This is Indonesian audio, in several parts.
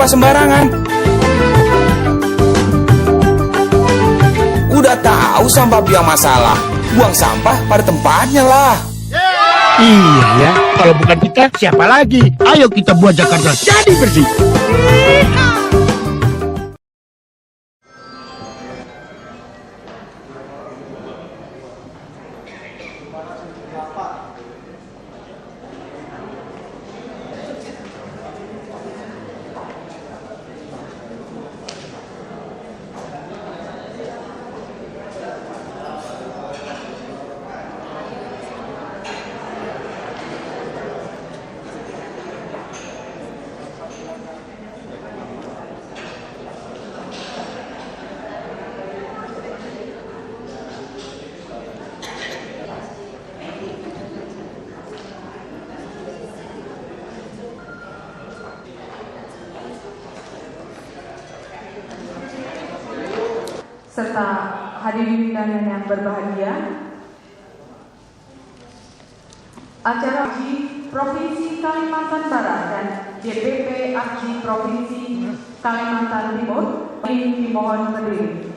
sampah sembarangan. Udah tahu sampah biang masalah, buang sampah pada tempatnya lah. Iya ya, kalau bukan kita siapa lagi? Ayo kita buat Jakarta jadi bersih. Serta hadirin undangan yang berbahagia, acara AKJI Provinsi Kalimantan Barat dan DPP AKJI Provinsi Kalimantan Timur dimohon berdiri.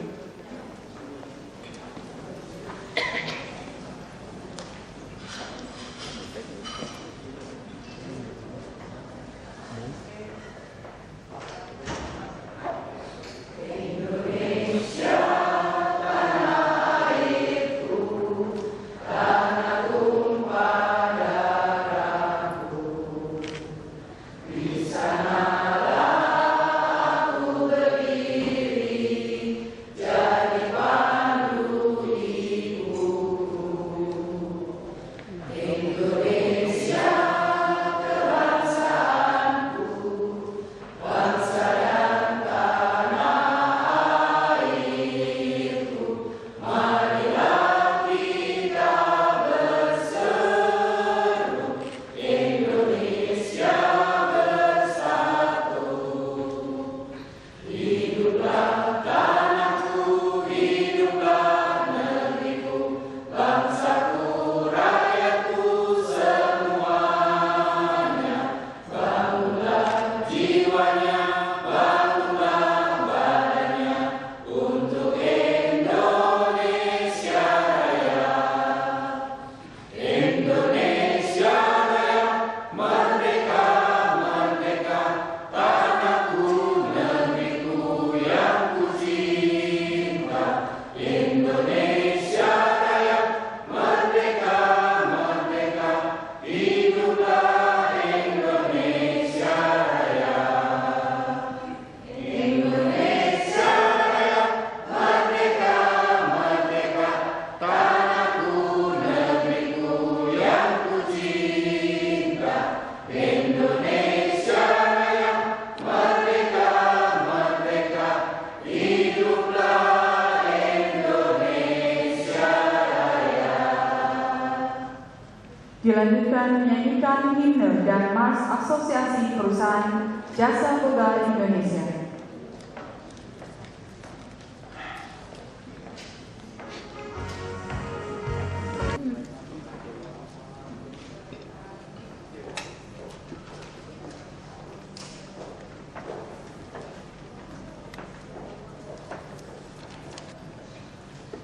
Dilanjutkan menyanyikan himne dan mars Asosiasi Perusahaan Jasa Boga Indonesia.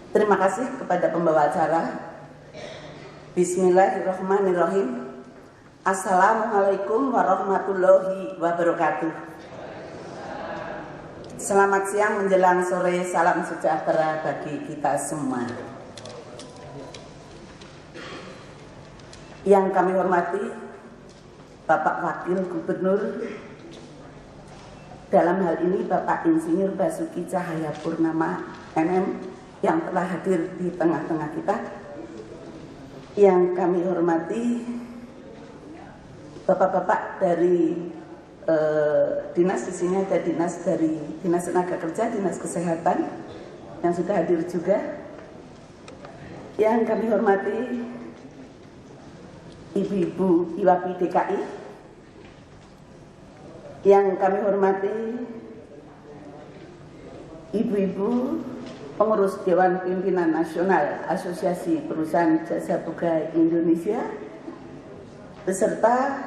Terima kasih kepada pembawa acara. Bismillahirrahmanirrahim. Assalamualaikum warahmatullahi wabarakatuh. Selamat siang menjelang sore, salam sejahtera bagi kita semua. Yang kami hormati Bapak Wakil Gubernur, dalam hal ini Bapak Insinyur Basuki Cahayapurnama MM yang telah hadir di tengah-tengah kita. Yang kami hormati bapak-bapak dari dinas, di sini ada dinas dari Dinas Tenaga Kerja, Dinas Kesehatan yang sudah hadir juga. Yang kami hormati ibu-ibu IWAPI DKI, yang kami hormati ibu-ibu pengurus Dewan Pimpinan Nasional Asosiasi Perusahaan Jasa Boga Indonesia, beserta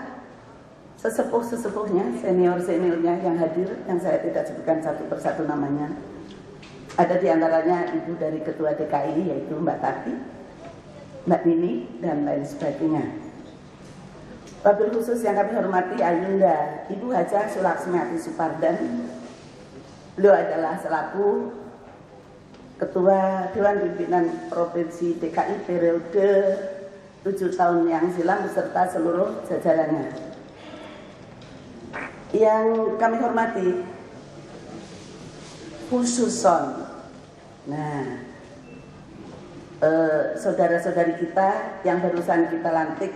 sesepuh-sesepuhnya, senior-seniornya yang hadir, yang saya tidak sebutkan satu persatu namanya. Ada di antaranya ibu dari Ketua DKI, yaitu Mbak Tati, Mbak Nini, dan lain sebagainya. Wabil khusus yang kami hormati Ayunda Ibu Hajah Sulaksmiati Supardan. Beliau adalah selaku Ketua Dewan Pimpinan Provinsi DKI periode 7 tahun yang silam beserta seluruh jajarannya. Yang kami hormati khususon, saudara-saudari kita yang barusan kita lantik,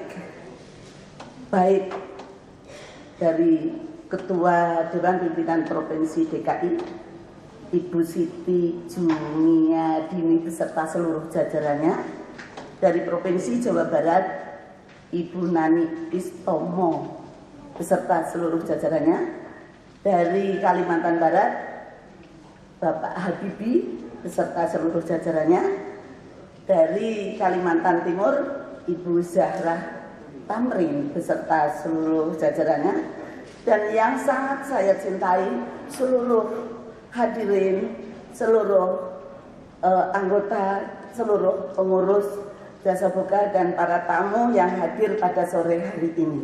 baik dari Ketua Dewan Pimpinan Provinsi DKI Ibu Siti Jumia Dini beserta seluruh jajarannya, dari Provinsi Jawa Barat Ibu Nani Istomo beserta seluruh jajarannya, dari Kalimantan Barat Bapak Habibi beserta seluruh jajarannya, dari Kalimantan Timur Ibu Zahra Tamrin beserta seluruh jajarannya, dan yang sangat saya cintai seluruh hadirin, seluruh anggota, seluruh pengurus Jasa Boga dan para tamu yang hadir pada sore hari ini.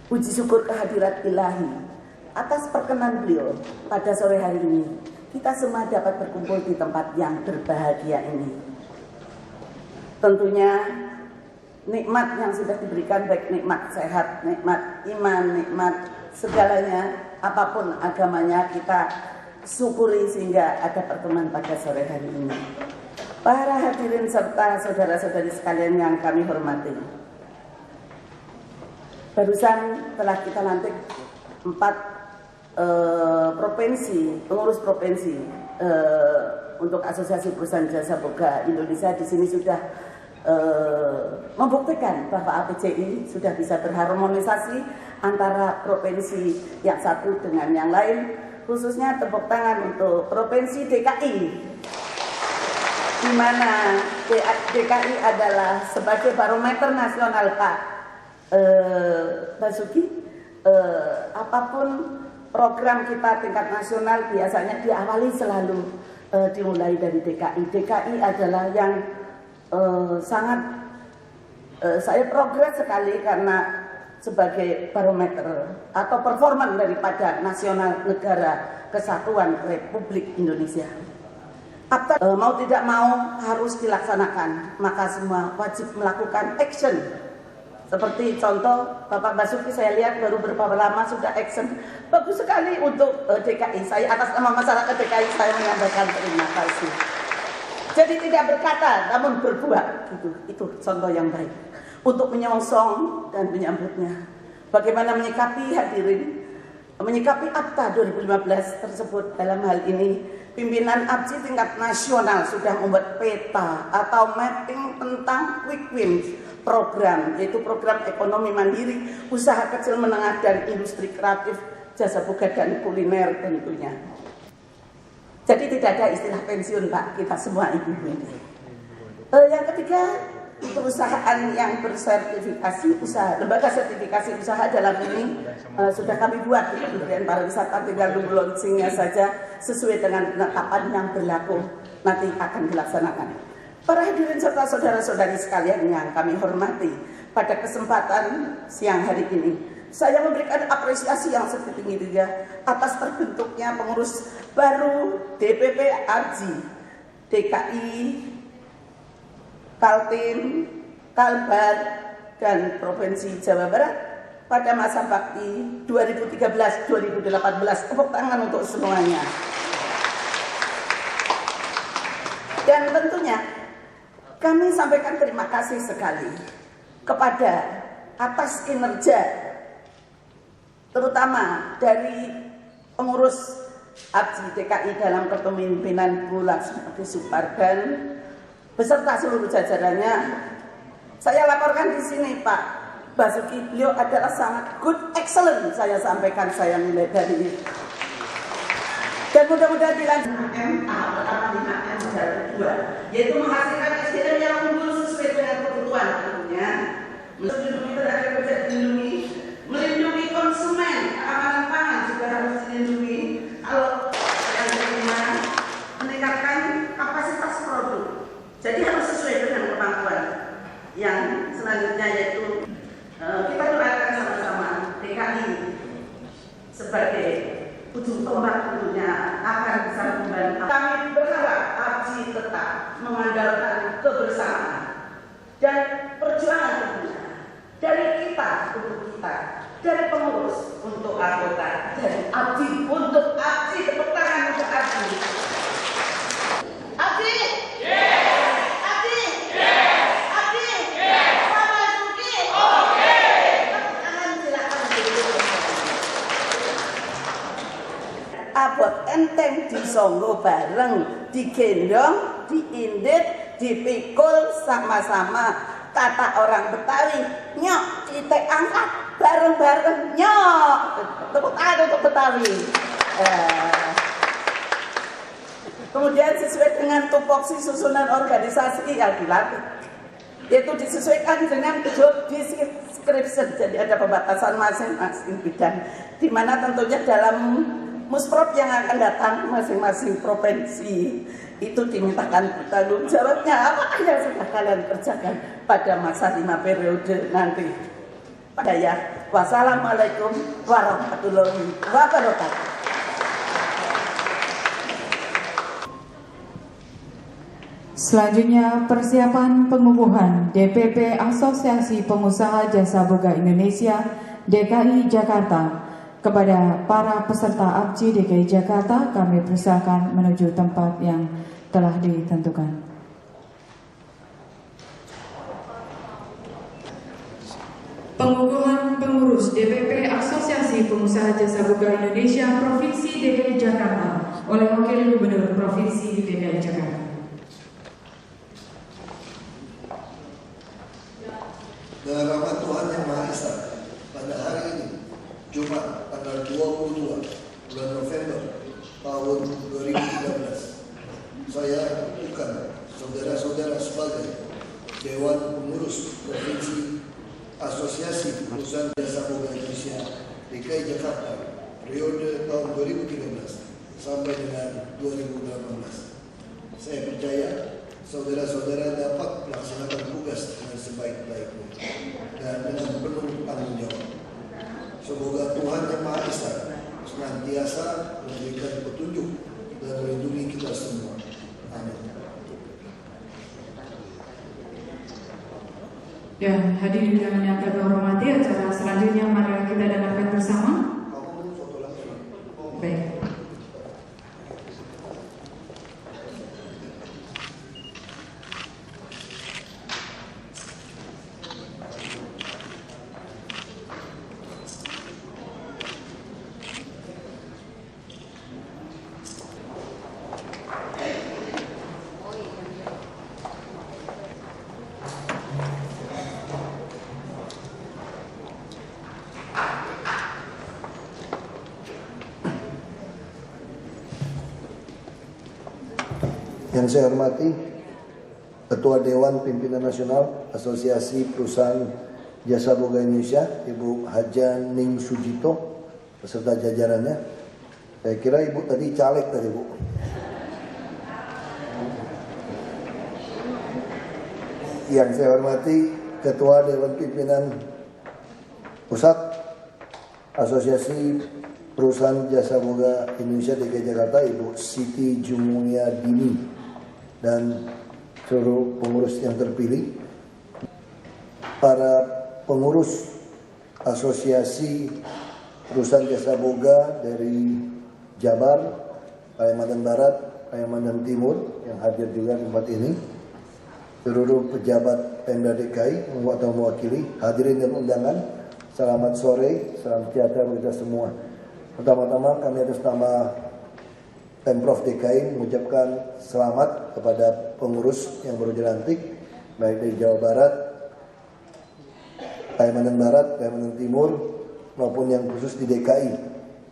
Puji syukur kehadirat ilahi atas perkenan beliau pada sore hari ini. Kita semua dapat berkumpul di tempat yang berbahagia ini. Tentunya nikmat yang sudah diberikan, baik nikmat sehat, nikmat iman, nikmat segalanya, apapun agamanya, kita syukuri sehingga ada pertemuan pada sore hari ini. Para hadirin serta saudara-saudari sekalian yang kami hormati, barusan telah kita lantik 4 provinsi, pengurus provinsi untuk Asosiasi Perusahaan Jasa Boga Indonesia. Di sini sudah membuktikan bahwa APJI sudah bisa berharmonisasi antara provinsi yang satu dengan yang lain, khususnya tepuk tangan untuk Provinsi DKI, di mana DKI adalah sebagai barometer nasional, Pak Basuki. Apapun program kita tingkat nasional biasanya diawali selalu dimulai dari DKI. DKI adalah yang sangat saya progres sekali karena sebagai barometer atau performan daripada nasional negara kesatuan Republik Indonesia. Mau tidak mau harus dilaksanakan, maka semua wajib melakukan action. Seperti contoh Bapak Basuki, saya lihat baru beberapa lama sudah action bagus sekali untuk DKI. Saya atas nama masyarakat DKI saya menyampaikan terima kasih. Jadi tidak berkata namun berbuat, gitu. Itu contoh yang baik untuk menyongsong dan menyambutnya. Bagaimana menyikapi hadirin, menyikapi Akta 2015 tersebut. Dalam hal ini pimpinan APJI tingkat nasional sudah membuat peta atau mapping tentang quick wins program, yaitu program ekonomi mandiri, usaha kecil menengah dan industri kreatif, jasa boga dan kuliner tentunya. Jadi tidak ada istilah pensiun, Pak, kita semua ibu-ibu ini. Yang ketiga, perusahaan yang bersertifikasi usaha, lembaga sertifikasi usaha dalam ini sudah kami buat di Kementerian Pariwisata, tinggal nunggu launchingnya saja sesuai dengan penetapan yang berlaku nanti akan dilaksanakan. Para hadirin serta saudara-saudari sekalian yang kami hormati, pada kesempatan siang hari ini saya memberikan apresiasi yang setinggi-tingginya atas terbentuknya pengurus baru DPP APJI DKI, Kaltim, Kalbar, dan Provinsi Jawa Barat pada masa bakti 2013-2018. Tepuk tangan untuk semuanya. Dan tentunya kami sampaikan terima kasih sekali kepada atas kinerja terutama dari pengurus APJI DKI dalam kepemimpinan Bu Laksmiati Supardan beserta seluruh jajarannya. Saya laporkan di sini Pak Basuki, beliau adalah sangat good, excellent. Saya sampaikan, saya nilai dari ini. Dan mudah-mudahan dilanjutkan tahap pertama 5M dan 2, yaitu menghasilkan SDM yang unggul sesuai dengan kebutuhan tentunya. Melindungi tenaga kerja dilindungi, melindungi konsumen, keamanan pangan juga harus dilindungi. Kalau yang kelima, meningkatkan kapasitas produk. Jadi harus sesuai dengan kemampuan. Yang selanjutnya yaitu kita doakan sama-sama DKI sebagai ujung tombak tentunya akan bisa membantu. Kami berharap ABJI tetap mengandalkan kebersamaan dan perjuangan tentunya dari kita untuk kita, dari pengurus untuk anggota, dari ABJI untuk ABJI. Tepuk tangan untuk ABJI. ABJI. Abot enteng disonggo bareng, digendong, diindit, dipikul sama-sama. Kata orang Betawi, nyok kita angkat bareng-bareng nyok. Tepuk tangan untuk Betawi. Kemudian sesuai dengan tupoksi susunan organisasi yang dilatih, yaitu disesuaikan dengan job description. Jadi ada pembatasan masing-masing bidang, di mana tentunya dalam Musprov yang akan datang masing-masing provinsi itu dimintakan bertanggung jawabnya apa yang sudah kalian kerjakan pada masa 5 periode nanti. Wassalamualaikum warahmatullahi wabarakatuh. Selanjutnya, persiapan pengukuhan DPP Asosiasi Pengusaha Jasa Boga Indonesia DKI Jakarta. Kepada para peserta ABJI DKI Jakarta, kami persilakan menuju tempat yang telah ditentukan. Pengukuhan pengurus DPP Asosiasi Pengusaha Jasa Boga Indonesia Provinsi DKI Jakarta oleh Wakil Gubernur Provinsi DKI Jakarta. Dengan rahmat Tuhan Yang Maha Esa, pada hari ini, Jumat, tanggal 22 bulan November tahun 2013, saya bukan saudara-saudara sebagai Dewan Pengurus Provinsi Asosiasi Perusahaan Jasa Boga Indonesia DKI Jakarta periode tahun 2013 sampai dengan 2018. Saya percaya saudara-saudara dapat melaksanakan tugas dengan sebaik-baiknya dan dengan penuh tanggung jawab. Semoga Tuhan Yang Maha Esa senantiasa memberikan petunjuk dan melindungi kita semua. Amin. Dan hadirin yang kami hormati, acara selanjutnya mari kita dengarkan bersama. Baik. Yang saya hormati Ketua Dewan Pimpinan Nasional Asosiasi Perusahaan Jasa Boga Indonesia, Ibu Haja Ning Sujito, beserta jajarannya. Saya kira Ibu tadi caleg tadi, Bu. Yang saya hormati Ketua Dewan Pimpinan Pusat Asosiasi Perusahaan Jasa Boga Indonesia DKI Jakarta, Ibu Siti Jumulia Dini, dan seluruh pengurus yang terpilih, para pengurus Asosiasi Perusahaan Jasa Boga dari Jabar, Kalimantan Barat, Kalimantan Timur yang hadir juga di tempat ini, seluruh pejabat Pemda DKI atau mewakili, hadirin dan undangan, selamat sore, salam sejahtera bagi kita semua. Pertama-tama kami atas nama Pemprov DKI mengucapkan selamat kepada pengurus yang baru dilantik, baik dari Jawa Barat, Kalimantan Barat, Kalimantan Timur, maupun yang khusus di DKI.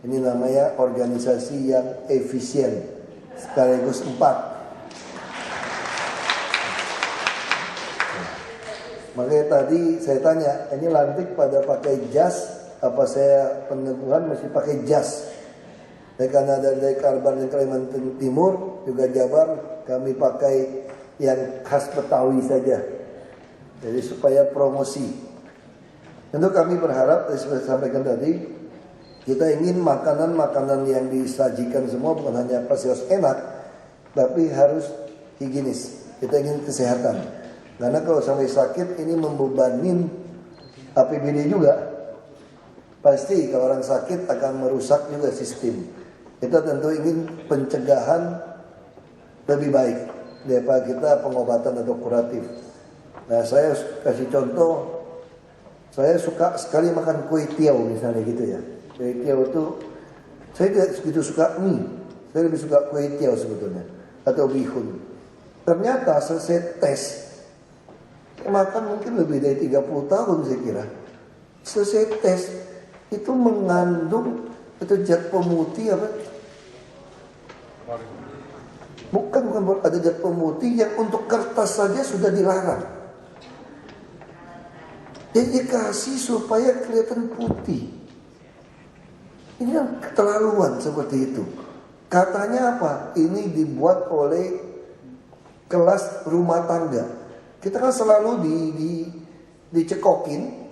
Ini namanya organisasi yang efisien, sekaligus 4. Makanya tadi saya tanya, ini lantik pada pakai jas, apa saya peneguhan mesti pakai jas? Karena dari Kalbar dan Kalimantan Timur, juga Jabar, kami pakai yang khas Betawi saja. Jadi supaya promosi. Tentu kami berharap, seperti saya sampaikan tadi, kita ingin makanan-makanan yang disajikan semua bukan hanya pasti harus enak, tapi harus higienis. Kita ingin kesehatan. Karena kalau sampai sakit ini membebanin APBD juga. Pasti kalau orang sakit akan merusak juga sistem. Kita tentu ingin pencegahan lebih baik daripada kita pengobatan atau kuratif. Nah, saya kasih contoh, saya suka sekali makan kue tiaw misalnya gitu ya. Kue tiaw itu, saya tidak begitu suka mie, saya lebih suka kue tiaw sebetulnya, atau bihun. Ternyata selesai tes, makan mungkin lebih dari 30 tahun saya kira. Selesai tes, itu mengandung itu zat pemutih apa? Bukan ada zat pemutih yang untuk kertas saja sudah dilarang. Jadi dikasih supaya kelihatan putih. Ini kan keterlaluan seperti itu. Katanya apa? Ini dibuat oleh kelas rumah tangga. Kita kan selalu dicekokin.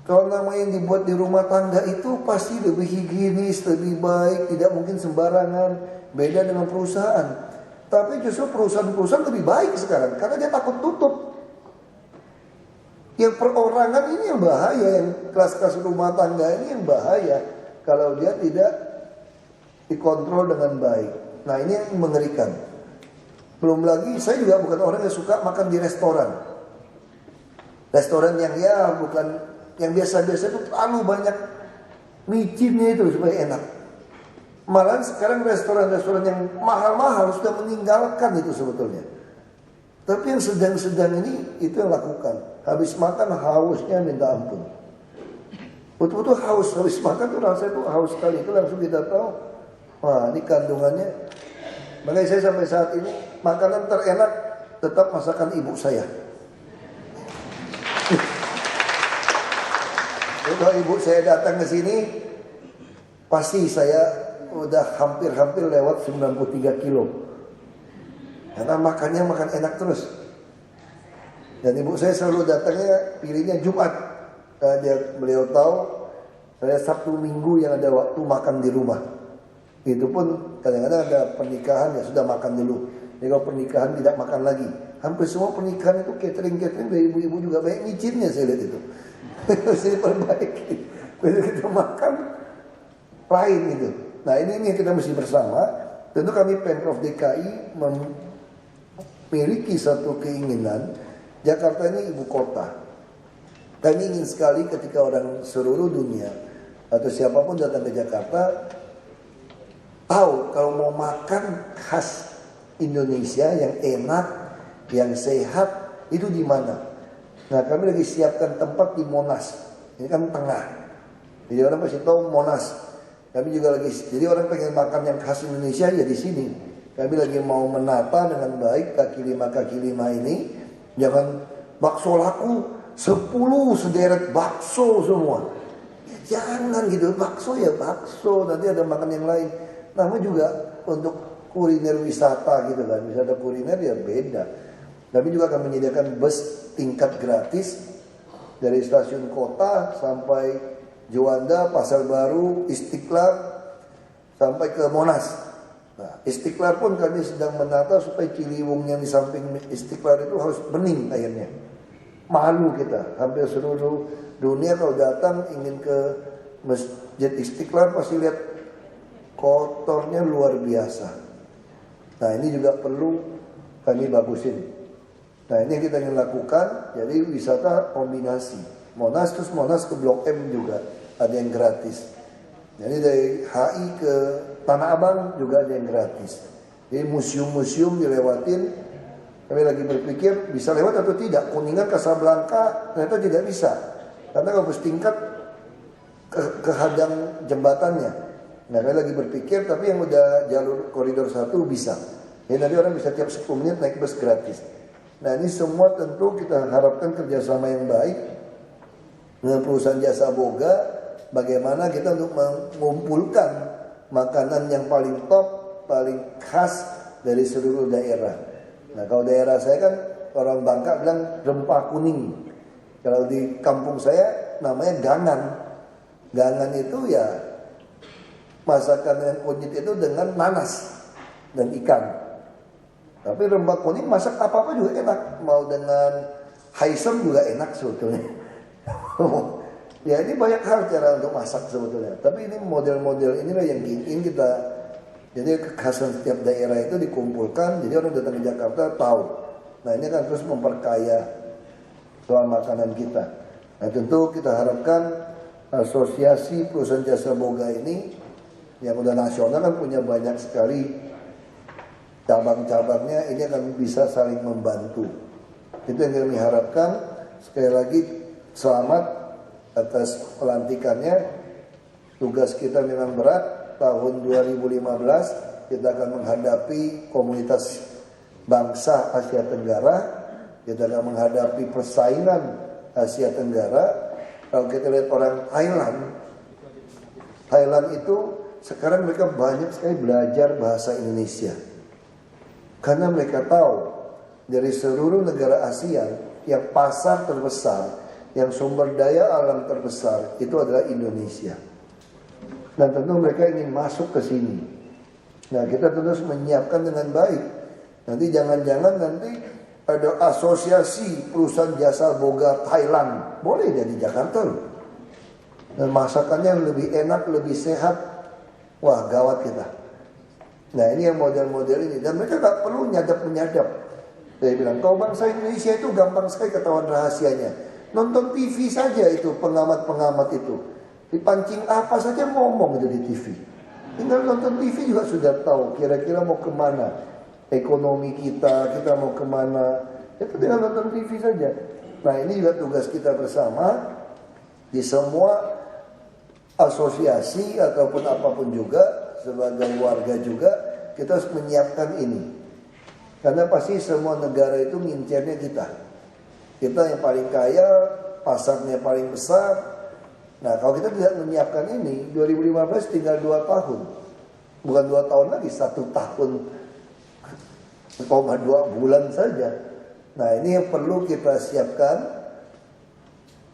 Kalau nama yang dibuat di rumah tangga itu pasti lebih higienis, lebih baik, tidak mungkin sembarangan. Beda dengan perusahaan. Tapi justru perusahaan-perusahaan lebih baik sekarang karena dia takut tutup. Yang perorangan ini yang bahaya, yang kelas-kelas rumah tangga ini yang bahaya kalau dia tidak dikontrol dengan baik. Nah, ini yang mengerikan. Belum lagi saya juga bukan orang yang suka makan di restoran. Restoran yang ya bukan yang biasa-biasa itu terlalu banyak micinnya itu supaya enak. Malah sekarang restoran-restoran yang mahal-mahal sudah meninggalkan itu sebetulnya. Tapi yang sedang-sedang ini itu yang lakukan. Habis makan hausnya minta ampun. Betul-betul haus, habis makan tuh rasanya tuh haus sekali. Itu langsung kita tahu, wah ini kandungannya. Makanya saya sampai saat ini makanan terenak tetap masakan ibu saya. Kalau ibu saya datang ke sini, pasti saya udah hampir-hampir lewat 93 kilo. Karena makannya makan enak terus. Dan ibu saya selalu datangnya pilihnya Jumat. Beliau tahu saya Sabtu Minggu yang ada waktu makan di rumah. Itu pun kadang-kadang ada pernikahan ya sudah makan dulu. Jadi kalau pernikahan tidak makan lagi. Hampir semua pernikahan itu catering-catering dari ibu-ibu juga banyak micinnya saya lihat itu. Harus diperbaiki. Begitu kita makan lain itu. Nah ini yang kita mesti bersama. Tentu kami Pemprov DKI memiliki satu keinginan. Jakarta ini ibu kota. Kami ingin sekali ketika orang seluruh dunia atau siapapun datang ke Jakarta tahu kalau mau makan khas Indonesia yang enak, yang sehat itu di mana. Nah kami lagi siapkan tempat di Monas. Ini kan tengah. Jadi orang pasti tahu Monas. Kami juga lagi, jadi orang pengen makan yang khas Indonesia ya di sini. Kami lagi mau menata dengan baik kaki lima ini. Jangan bakso laku 10 sederet bakso semua. Ya, jangan gitu, bakso ya bakso. Nanti ada makan yang lain. Nama juga untuk kuliner wisata gitu kan. Wisata kuliner ya beda. Kami juga akan menyediakan bus tingkat gratis dari stasiun kota sampai Juanda, Pasar Baru, Istiqlal sampai ke Monas. Nah, Istiqlal pun kami sedang menata supaya Ciliwung yang di samping Istiqlal itu harus bening airnya. Malu kita, hampir seluruh dunia kalau datang ingin ke Masjid Istiqlal pasti lihat kotornya luar biasa. Nah ini juga perlu kami bagusin. Nah ini yang kita ingin lakukan, jadi wisata kombinasi. Monas terus Monas ke Blok M juga ada yang gratis. Jadi dari HI ke Tanah Abang juga ada yang gratis. Jadi museum-museum dilewatin. Kami lagi berpikir bisa lewat atau tidak. Kuningan Casablanca ternyata tidak bisa. Karena kalau bus tingkat kehadang jembatannya. Nah kami lagi berpikir tapi yang udah jalur koridor 1 bisa. Jadi nanti orang bisa tiap 10 menit naik bus gratis. Nah ini semua tentu kita harapkan kerjasama yang baik dengan perusahaan jasa boga. Bagaimana kita untuk mengumpulkan makanan yang paling top, paling khas dari seluruh daerah. Nah kalau daerah saya kan orang Bangka bilang rempah kuning. Kalau di kampung saya namanya gangan. Gangan itu ya masakan dengan kunyit itu dengan nanas dan ikan. Tapi rempah kuning masak apa-apa juga enak. Mau dengan haisem juga enak sebetulnya. Ya ini banyak hal cara untuk masak sebetulnya. Tapi ini model-model inilah yang ingin kita. Jadi kekhasan setiap daerah itu dikumpulkan. Jadi orang datang ke Jakarta tahu. Nah ini kan terus memperkaya soal makanan kita. Nah tentu kita harapkan asosiasi perusahaan jasa boga ini yang udah nasional kan punya banyak sekali cabang-cabangnya, ini akan bisa saling membantu. Itu yang kami harapkan. Sekali lagi selamat atas pelantikannya. Tugas kita memang berat. Tahun 2015 kita akan menghadapi komunitas bangsa Asia Tenggara. Kita akan menghadapi persaingan Asia Tenggara. Kalau kita lihat orang Thailand itu sekarang mereka banyak sekali belajar bahasa Indonesia. Karena mereka tahu dari seluruh negara ASEAN yang pasar terbesar, yang sumber daya alam terbesar itu adalah Indonesia. Dan tentu mereka ingin masuk ke sini. Nah kita terus menyiapkan dengan baik. Nanti jangan-jangan nanti ada asosiasi perusahaan jasa boga Thailand. Boleh jadi Jakarta loh. Dan masakannya lebih enak, lebih sehat. Wah gawat kita. Nah ini yang model-model ini. Dan mereka gak perlu nyadap-menyadap. Saya bilang, kau bangsa Indonesia itu gampang sekali ketahuan rahasianya. Nonton TV saja itu, pengamat-pengamat itu. Dipancing apa saja ngomong itu di TV. Tinggal nonton TV juga sudah tahu kira-kira mau kemana. Ekonomi kita mau kemana. Itu tinggal nonton TV saja. Nah ini juga tugas kita bersama. Di semua asosiasi ataupun apapun juga. Sebagai warga juga kita harus menyiapkan ini. Karena pasti semua negara itu ngincernya kita. Kita yang paling kaya, pasarnya paling besar. Nah kalau kita tidak menyiapkan ini, 2015 tinggal 2 tahun. Bukan 2 tahun lagi, 1 tahun 1,2 bulan saja. Nah ini yang perlu kita siapkan.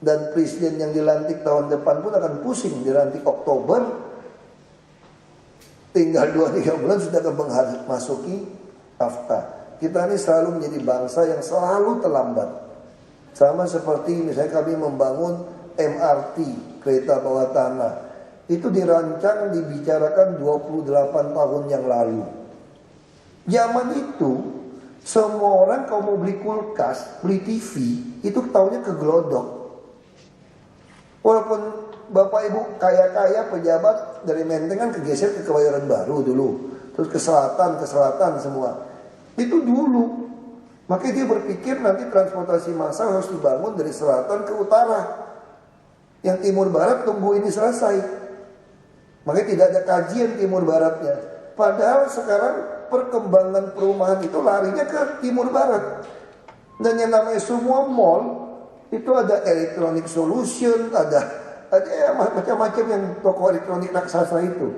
Dan presiden yang dilantik tahun depan pun akan pusing. Dilantik Oktober. Tinggal 2-3 bulan sudah akan memasuki AFTA. Kita ini selalu menjadi bangsa yang selalu terlambat. Sama seperti misalnya kami membangun MRT, kereta bawah tanah. Itu dirancang, dibicarakan 28 tahun yang lalu. Zaman itu, semua orang kalau mau beli kulkas, beli TV, itu tahunya kegelodok. Walaupun bapak ibu kaya-kaya pejabat dari Menteng kan kegeser ke Kebayoran Baru dulu. Terus ke selatan semua. Itu dulu. Makanya dia berpikir nanti transportasi massal harus dibangun dari selatan ke utara. Yang timur barat tunggu ini selesai. Makanya tidak ada kajian timur baratnya. Padahal sekarang perkembangan perumahan itu larinya ke timur barat. Dan yang namanya semua mall itu ada electronic solution, ada macam-macam yang toko elektronik raksasa itu.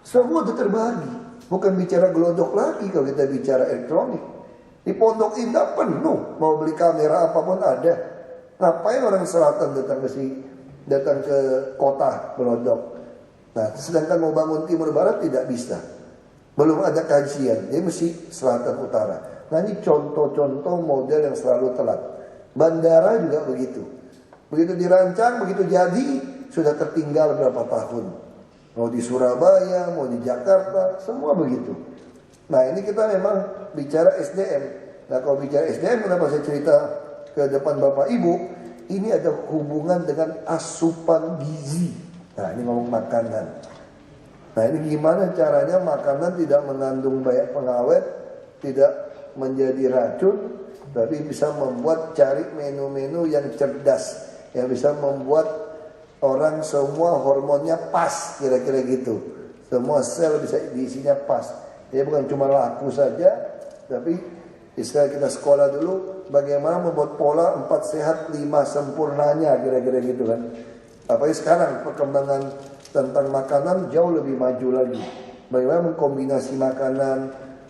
Semua itu terbagi. Bukan bicara gelodok lagi kalau kita bicara elektronik. Di Pondok Indah penuh, mau beli kamera apapun ada. Ngapain orang selatan datang ke kota gelodok? Nah, sedangkan mau bangun timur barat tidak bisa. Belum ada kajian, dia mesti selatan utara. Nah ini contoh-contoh model yang selalu telat. Bandara juga begitu. Begitu dirancang, begitu jadi, sudah tertinggal berapa tahun. Mau di Surabaya, mau di Jakarta, semua begitu. Nah ini kita memang bicara SDM. Nah kalau bicara SDM, kenapa saya cerita ke depan Bapak Ibu, ini ada hubungan dengan asupan gizi. Nah ini ngomong makanan. Nah ini gimana caranya makanan tidak mengandung banyak pengawet, tidak menjadi racun, tapi bisa membuat cari menu-menu yang cerdas, yang bisa membuat orang semua hormonnya pas, kira-kira gitu. Semua sel bisa diisinya pas. Dia bukan cuma laku saja, tapi Istilah kita sekolah dulu, bagaimana membuat pola 4 sehat 5 sempurnanya, kira-kira gitu kan. Apalagi sekarang perkembangan tentang makanan jauh lebih maju lagi. Bagaimana mengkombinasi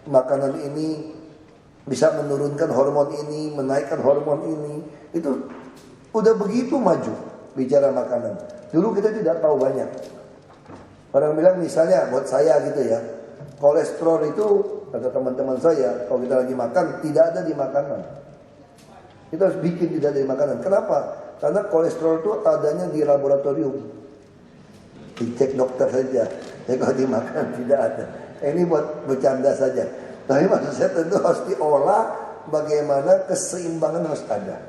makanan ini bisa menurunkan hormon ini, menaikkan hormon ini. Itu udah begitu maju bicara makanan. Dulu kita tidak tahu banyak. Orang bilang misalnya buat saya gitu ya, kolesterol itu kata teman-teman saya, kalau kita lagi makan tidak ada di makanan. Kita harus bikin tidak ada di makanan. Kenapa? Karena kolesterol itu adanya di laboratorium. Dicek dokter saja. Ya kalau dimakan tidak ada. Ini buat bercanda saja. Tapi maksud saya tentu harus diolah, bagaimana keseimbangan harus ada.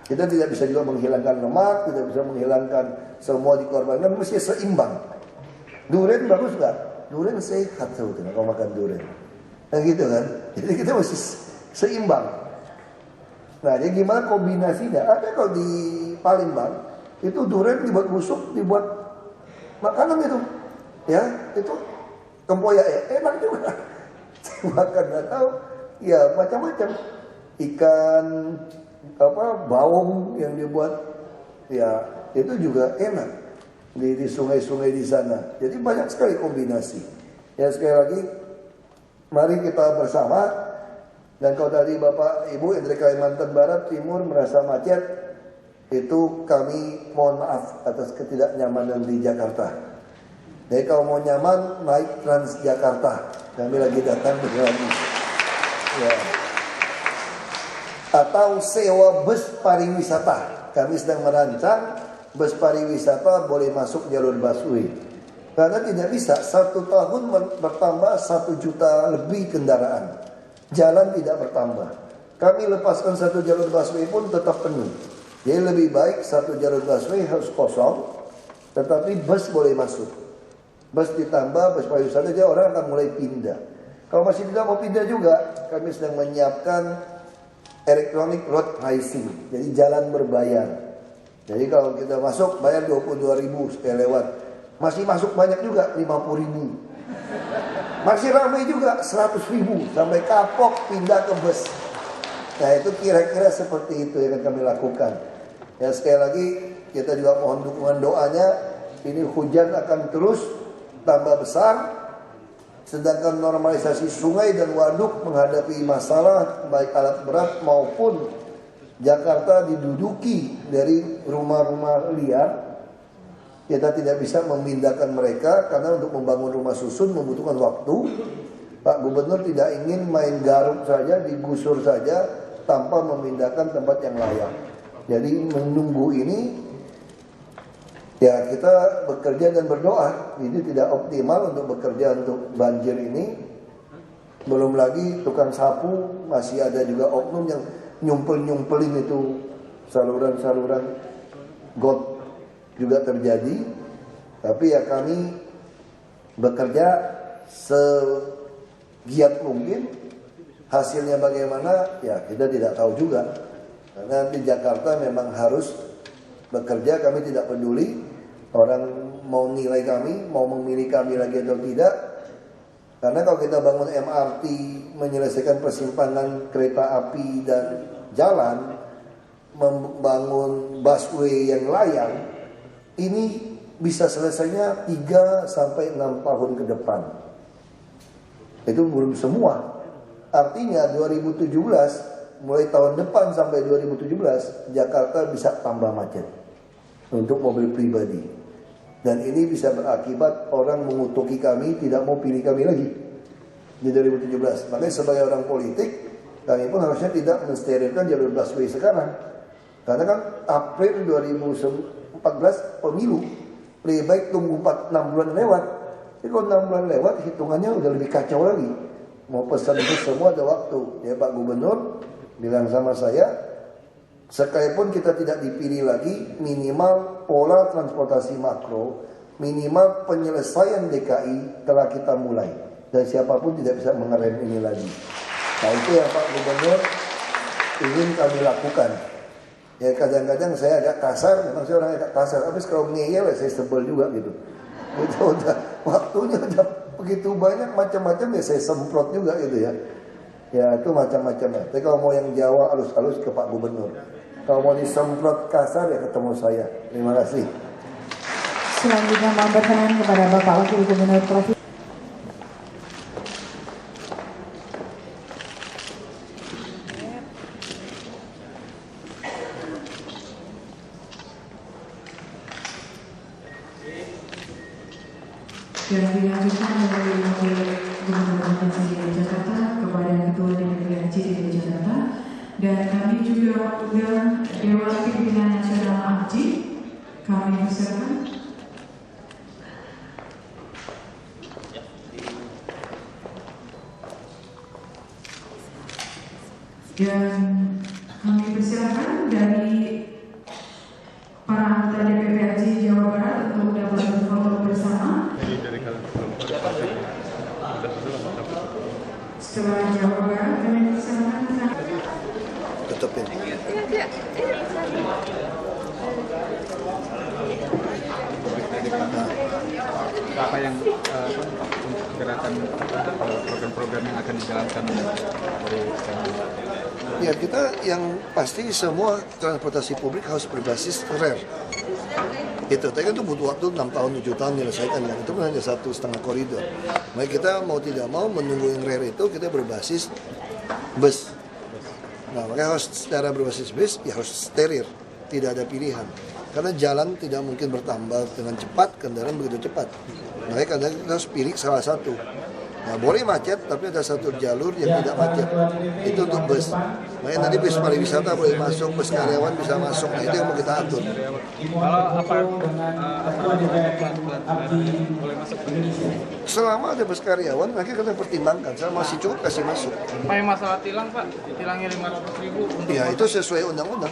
Kita tidak bisa juga menghilangkan lemak, tidak bisa menghilangkan semua dikorbankan, mesti seimbang. Durian bagus gak? Durian sehat sebetulnya kalau makan durian. Nah gitu kan. Jadi kita mesti seimbang. Nah jadi gimana kombinasinya? Ada kalau di Palembang itu durian dibuat busuk, dibuat makanan itu. Ya, itu tempoyak ya, enak juga. Makan atau ya macam-macam. Ikan baung yang dibuat ya itu juga enak di sungai-sungai di sana. Jadi banyak sekali kombinasi. Ya sekali lagi mari kita bersama. Dan kalau tadi Bapak Ibu dari Kalimantan Barat Timur merasa macet, itu kami mohon maaf atas ketidaknyamanan di Jakarta. Jadi kalau mau nyaman naik Transjakarta. Kami lagi datang lagi. Ya. Atau sewa bus pariwisata. Kami sedang merancang bus pariwisata boleh masuk jalur busway. Karena tidak bisa 1 tahun bertambah 1 juta lebih kendaraan. Jalan tidak bertambah. Kami lepaskan 1 jalur busway pun tetap penuh. Jadi lebih baik 1 jalur busway harus kosong, tetapi bus boleh masuk. Bus ditambah, bus pariwisata, jadi orang akan mulai pindah. Kalau masih tidak mau pindah juga, kami sedang menyiapkan electronic road pricing. Jadi jalan berbayar. Jadi kalau kita masuk bayar 22.000 sekali lewat. Masih masuk banyak juga 50.000. Masih ramai juga 100.000 sampai kapok pindah ke bus. Nah itu kira-kira seperti itu yang akan kami lakukan. Ya sekali lagi kita juga mohon dukungan doanya. Ini hujan akan terus tambah besar. Sedangkan normalisasi sungai dan waduk menghadapi masalah baik alat berat maupun Jakarta diduduki dari rumah-rumah liar. Kita tidak bisa memindahkan mereka karena untuk membangun rumah susun membutuhkan waktu. Pak Gubernur tidak ingin main garuk saja, digusur saja tanpa memindahkan tempat yang layak. Jadi menunggu ini ya kita bekerja dan berdoa. Ini tidak optimal untuk bekerja untuk banjir ini. Belum lagi tukang sapu masih ada juga oknum yang nyumpelin itu saluran-saluran got juga terjadi. Tapi ya kami bekerja segiat mungkin. Hasilnya bagaimana ya kita tidak tahu juga. Karena di Jakarta memang harus bekerja, kami tidak peduli orang mau nilai kami, mau memilih kami lagi atau tidak. Karena kalau kita bangun MRT, menyelesaikan persimpangan kereta api dan jalan, membangun busway yang layak, ini bisa selesainya 3 sampai 6 tahun ke depan. Itu belum semua. Artinya 2017, mulai tahun depan sampai 2017, Jakarta bisa tambah macet untuk mobil pribadi. Dan ini bisa berakibat orang mengutuki kami, tidak mau pilih kami lagi di 2017. Makanya sebagai orang politik, kami pun harusnya tidak mensterilkan jalur busway sekarang. Karena kan April 2014 pemilu, lebih baik tunggu 6 bulan lewat. Jadi kalau 6 bulan lewat, hitungannya udah lebih kacau lagi. Mau pesan itu semua ada waktu. Ya Pak Gubernur bilang sama saya, sekalipun kita tidak dipilih lagi, minimal pola transportasi makro, minimal penyelesaian DKI telah kita mulai. Dan siapapun tidak bisa mengerem ini lagi. Nah itu yang Pak Gubernur ingin kami lakukan. Ya kadang-kadang saya agak kasar, memang saya orang agak kasar. Habis kalau ngeyel saya sebel juga gitu. Itu udah waktunya udah begitu banyak macam-macam ya saya semprot juga gitu ya. Ya itu macam-macam ya. Tapi kalau mau yang Jawa halus-halus ke Pak Gubernur. Kalau mau disemprot kasar ya ketemu saya. Terima kasih. Selanjutnya mohon berkenan kepada Bapak Wakil Gubernur Provinsi. Dan dilanjutkan dari Wakil Gubernur Provinsi DKI Jakarta kepada Ketua DPRD DKI Jakarta, dan kami juga mengundang Dewan Pimpinan Nasional ABJI. Kami persilakan. Dan kami persilakan dari para anggota DPP ABJI Jawa Barat untuk dapat berfoto bersama. Setelah Jawa Barat, kami persilakan. Tutupin. Apa yang gerakan program-program yang akan dijalankan dari Ya kita yang pasti semua transportasi publik harus berbasis rel. Itu, tapi kan itu butuh waktu 6 tahun, 7 tahun menyelesaikan, dan itu hanya 1,5 koridor. Maka kita mau tidak mau menunggu yang rel itu, kita berbasis bus. Nah, makanya harus secara berbasis bus, ya harus steril, tidak ada pilihan. Karena jalan tidak mungkin bertambah dengan cepat, kendaraan begitu cepat. Makanya kadang kita harus pilih salah satu. Nah, boleh macet, tapi ada satu jalur yang tidak macet. Itu untuk bus. Makanya nanti bus pariwisata boleh masuk, bus karyawan bisa masuk. Nah, itu yang mau kita atur. kalau apa boleh masuk Selama ada bus karyawan, nanti kita pertimbangkan. Saya masih cukup kasih masuk. apa yang masalah tilang Pak, tilangnya 500.000 untuk Ya, itu sesuai undang-undang.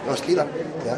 Harus tilang, ya.